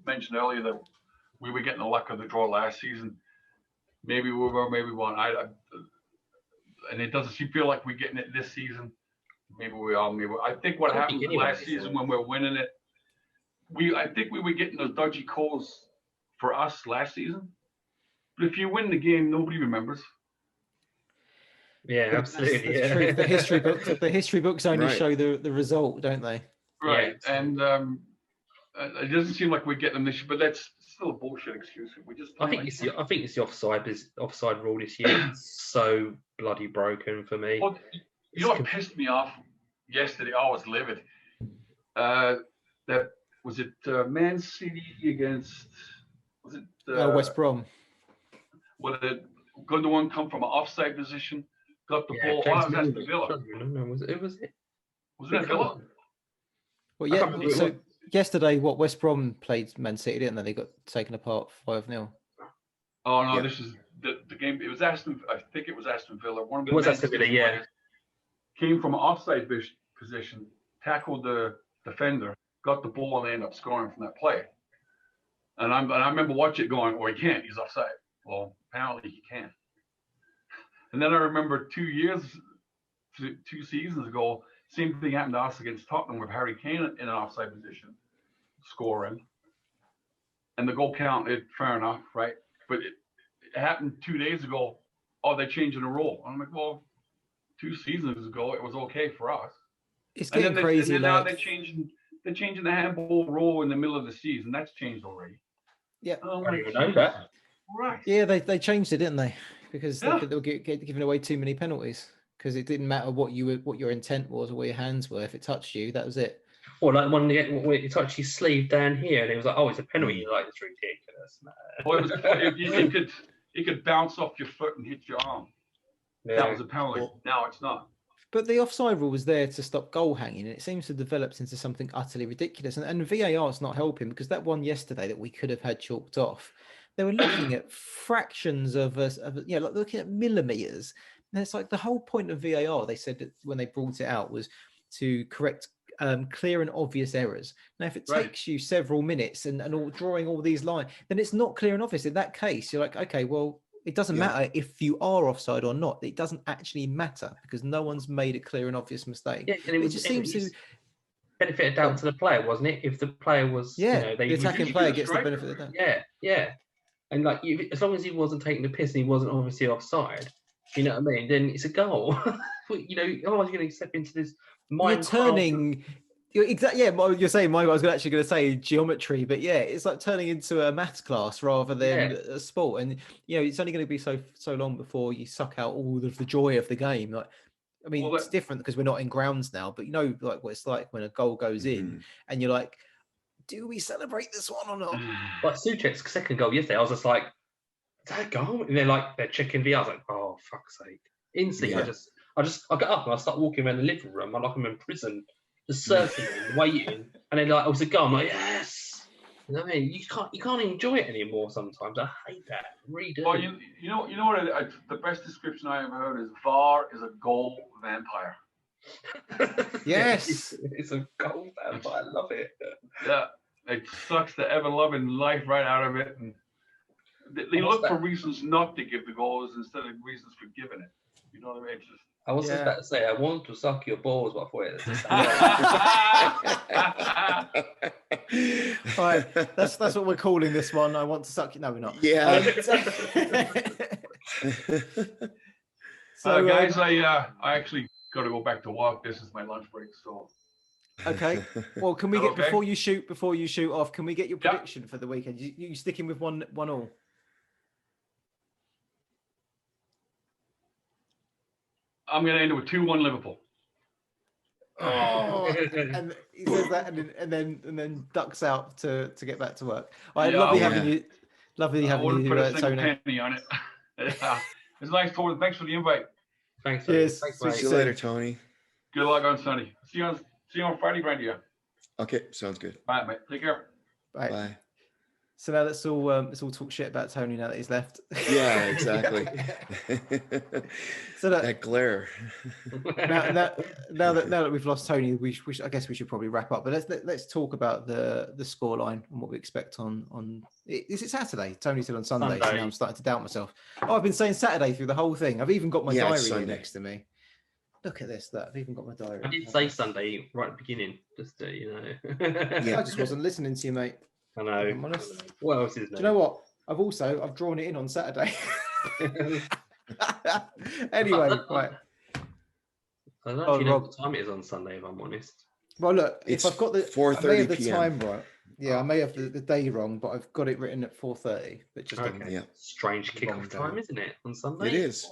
mentioned earlier that we were getting the luck of the draw last season. Maybe we were, maybe we weren't. And it doesn't feel like we're getting it this season. Maybe we are. Maybe I think what happened last season when we were winning it, I think we were getting those dodgy calls for us last season. But if you win the game, nobody remembers. Yeah, absolutely. That's true. The history books only show the result, don't they? Right. Yeah, and it doesn't seem like we're getting them this year, but that's still a bullshit excuse. We just I think it's the offside rule this year. It's so bloody broken for me. Well, you know what pissed me off yesterday? I was livid. That was it. Man City against West Brom. Well, the one come from an offside position, got the ball. James That's the Villa. No, was it? Was it Villa? Well, yeah. So yesterday, West Brom played Man City, didn't they? They got taken apart 5-0. Oh no, this is the game. It was Aston. I think it was Aston Villa. One of the it was Aston Villa, yeah. Came from an offside position, tackled the defender, got the ball, and they ended up scoring from that play. And I remember watching it going, "Oh, he can't. He's offside." Well, apparently he can. And then I remember 2 seasons ago, same thing happened to us against Tottenham with Harry Kane in an offside position, scoring. And the goal counted, fair enough, right? But it happened 2 days ago. Oh, they're changing the rule. I'm like, well, 2 seasons ago, it was okay for us. It's getting crazy. And then now they're changing the handball rule in the middle of the season. That's changed already. Yeah. I don't even know that. Right. Yeah, they changed it, didn't they? Because they were giving away too many penalties. Because it didn't matter what your intent was or where your hands were. If it touched you, that was it. Or like one where he touched his sleeve down here, and it was like, oh, it's a penalty. You're like, it's ridiculous, man. Well, it could bounce off your foot and hit your arm. Yeah. That was a penalty. Now it's not. But the offside rule was there to stop goal hanging, and it seems to have developed into something utterly ridiculous. And VAR is not helping, because that one yesterday that we could have had chalked off, they were looking at fractions of like looking at millimeters. And it's like the whole point of VAR, they said that when they brought it out, was to correct clear and obvious errors. Now, if it takes you several minutes and drawing all these lines, then it's not clear and obvious. In that case, you're like, okay, well, it doesn't matter if you are offside or not. It doesn't actually matter because no one's made a clear and obvious mistake. Yeah, and it just seems to benefit down to the player, wasn't it? If the player was, the attacking player gets the benefit of that. Yeah. And like, as long as he wasn't taking the piss and he wasn't obviously offside, you know what I mean? Then it's a goal. You know, you're going to step into this You're Minecraft. turning. You're exactly. Yeah, you're saying. I was actually going to say geometry, but yeah, it's like turning into a maths class rather than a sport. And you know, it's only going to be so long before you suck out all of the joy of the game. Like, I mean, it's different because we're not in grounds now, but you know, like what it's like when a goal goes in, and you're like, do we celebrate this one or not? Like Suchek's second goal yesterday, I was just like, is that a goal? And they're checking VR. I was like, oh fuck's sake! Instantly, I got up and I started walking around the living room. I'm like I'm in prison, just circling, waiting, and then like I was a goal. I'm like, yes. You know what I mean? You can't enjoy it anymore. Sometimes I hate that. Really do. Well, you know what? The best description I ever heard is VAR is a goal vampire. Yes, it's a goal vampire. I love it. Yeah, it sucks the ever-loving life right out of it, and they look for reasons not to give the goals instead of reasons for giving it. You know what I mean? It's just... I was just about to say, I want to suck your balls, but All right, that's what we're calling this one. I want to suck you. No, we're not. Yeah. So, guys, I actually got to go back to work. This is my lunch break, so. Okay. Well, can we get before you shoot off? Can we get your prediction for the weekend? You sticking with one all? I'm going to end it with 2-1 Liverpool. Oh, and he says that, and then ducks out to get back to work. Lovely having you. Lovely having you, put a single Tony. penny on it. It's nice talking. Thanks for the invite. Thanks. Cheers. See you later, Tony. Good luck on Sunday. See you on Friday, Brandi. Okay, sounds good. All right, mate. Take care. Bye. So now let's all talk shit about Tony now that he's left. Yeah, exactly. So that glare. Now that we've lost Tony, I guess we should probably wrap up. But let's talk about the scoreline and what we expect on. Is it Saturday? Tony said on Sunday. So now I'm starting to doubt myself. Oh, I've been saying Saturday through the whole thing. I've even got my diary here next to me. Look at this. Look, I've even got my diary. I did say Sunday right at the beginning, just to, you know. Yeah, I just wasn't listening to you, mate. I know. What else is there? Do you know what? I've drawn it in on Saturday. Anyway, right. I don't actually know what time it is on Sunday, if I'm honest. Well, look, if I've got the 4:30 p.m. time right, I may have the day wrong, but I've got it written at 4:30. But just strange kickoff time, isn't it? On Sunday, it is.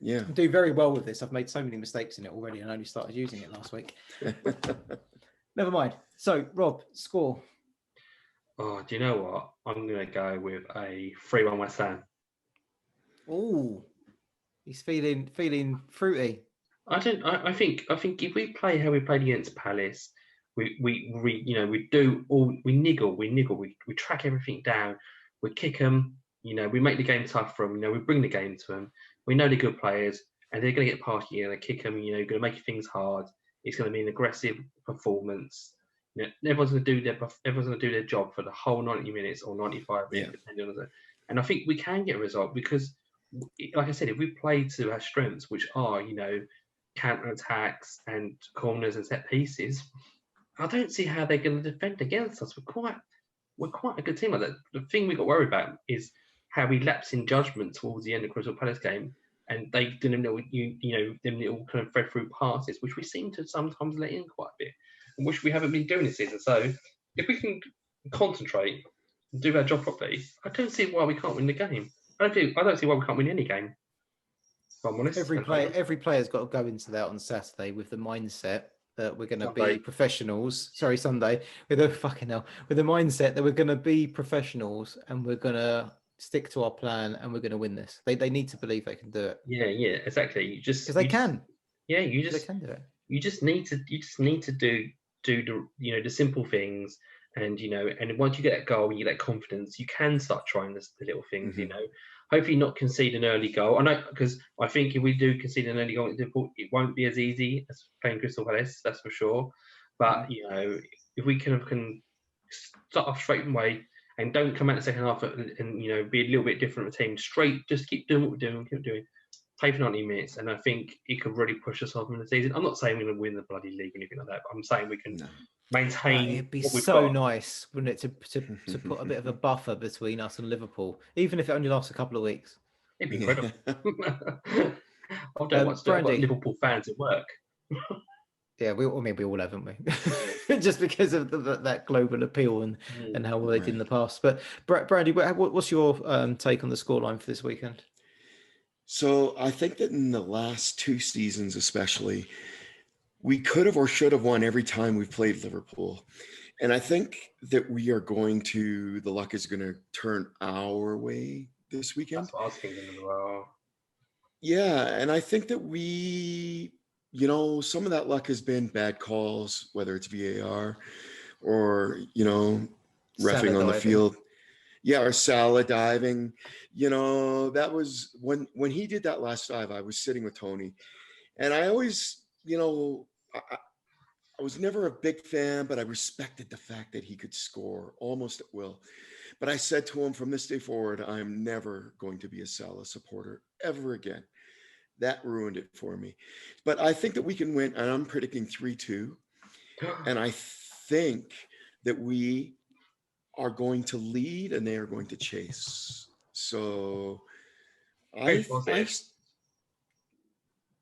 Yeah, I do very well with this. I've made so many mistakes in it already, and I only started using it last week. Never mind. So, Rob, score. Oh, do you know what? I'm going to go with a 3-1 West Ham. Oh, he's feeling fruity. I think if we play how we played against Palace, we niggle, we track everything down, we kick them, we make the game tough for them, we bring the game to them. We know they're good players, and they're going to get past you, they kick them, going to make things hard. It's going to be an aggressive performance. Everyone's going to do their job for the whole 90 minutes or 95 minutes, depending on it. And I think we can get a result because, like I said, if we play to our strengths, which are, counter attacks and corners and set pieces, I don't see how they're going to defend against us. We're quite a good team like that. The thing we got worried about is how we lapse in judgment towards the end of Crystal Palace game, and they didn't know them little kind of thread through passes, which we seem to sometimes let in quite a bit, and which we haven't been doing this season. So if we can concentrate and do our job properly, I don't see why we can't win the game. I don't see why we can't win any game. If I'm honest. Every player's got to go into that on Saturday with the mindset that we're going to be professionals. Sorry, Sunday with the mindset that we're going to be professionals and we're going to stick to our plan and we're going to win this. They need to believe they can do it. Yeah, exactly. Because they can. Yeah, they can do it. You just need to do the simple things, and and once you get that goal, you get that confidence, you can start trying the little things. Hopefully not concede an early goal. I know, because I think if we do concede an early goal, it won't be as easy as playing Crystal Palace, that's for sure. But if we can start off straight away and don't come out in the second half and be a little bit different of a team, just keep doing what we're doing, play for 90 minutes, and I think it could really push us off in the season. I'm not saying we're going to win the bloody league or anything like that, but I'm saying we can maintain. It'd be so nice, wouldn't it, to put a bit of a buffer between us and Liverpool, even if it only lasts a couple of weeks. It'd be incredible. I've done Um, once. I've got Brandi. Liverpool fans at work. Yeah, we all haven't we? Just because of that global appeal and how well they did in the past. But Brandi, what's your take on the scoreline for this weekend? So I think that in the last 2 seasons, especially, we could have or should have won every time we've played Liverpool. And I think that the luck is going to turn our way this weekend. That's what I was thinking as well. Yeah. And I think that some of that luck has been bad calls, whether it's VAR or, reffing on the field. Yeah, or salad diving. That was when he did that last dive, I was sitting with Tony. And I always, I was never a big fan, but I respected the fact that he could score almost at will. But I said to him, from this day forward, I'm never going to be a Salah supporter ever again. That ruined it for me. But I think that we can win, and I'm predicting 3-2. And I think that we are going to lead and they are going to chase. So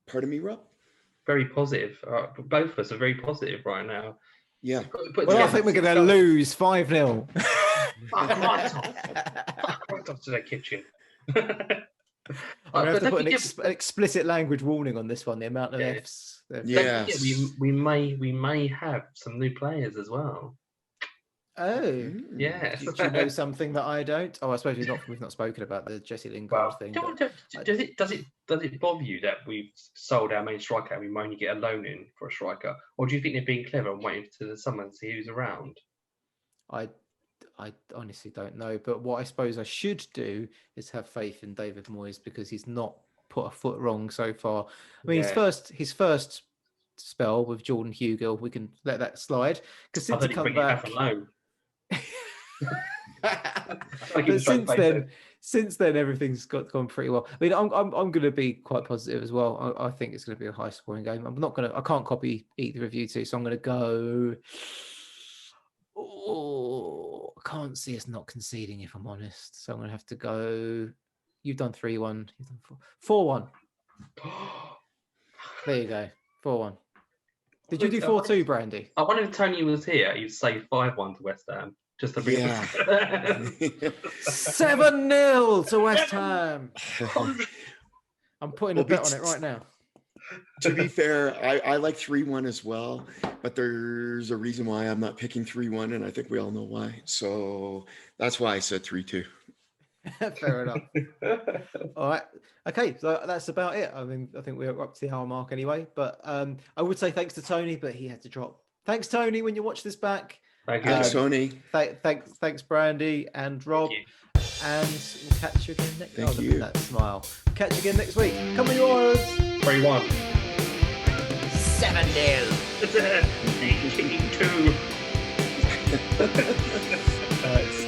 pardon me, Rob? Very positive. Both of us are very positive right now. Yeah. Well, I think we're going to lose 5-0. Right off to the kitchen. I'm going to have to put an explicit language warning on this one, the amount of Fs. Yes. We may have some new players as well. Oh, yeah. Do you know something that I don't? Oh, I suppose we've not spoken about the Jesse Lingard thing. Does it bother you that we've sold our main striker and we only get a loan in for a striker, or do you think they're being clever and waiting to the summer and see who's around? I honestly don't know, but what I suppose I should do is have faith in David Moyes because he's not put a foot wrong so far. I mean, his first spell with Jordan Hugill, we can let that slide because since he come back. But since then everything's gone pretty well. I mean, I'm going to be quite positive as well. I think it's going to be a high scoring game. I can't copy either of you two, so I'm going to go. Oh, I can't see us not conceding if I'm honest. So I'm going to have to go. You've done 3-1. You've done 4-1. There you go. 4-1. Did you do 4-2, Brandi? I wonder if Tony was here, he'd say 5-1 to West Ham. Just to bring 7-0 to West Ham. I'm putting a bet on it right now. To be fair, I like 3-1 as well, but there's a reason why I'm not picking 3-1, and I think we all know why. So that's why I said 3-2. Fair enough. All right. Okay, so that's about it. I mean, I think we're up to the hour mark anyway, but I would say thanks to Tony, but he had to drop. Thanks, Tony, when you watch this back. Thanks, Tony. Thanks, Brandi and Rob. And we'll catch you again next week. Thank you. That smile. Catch you again next week. Come on, yours. 3-1. 7-0. 2.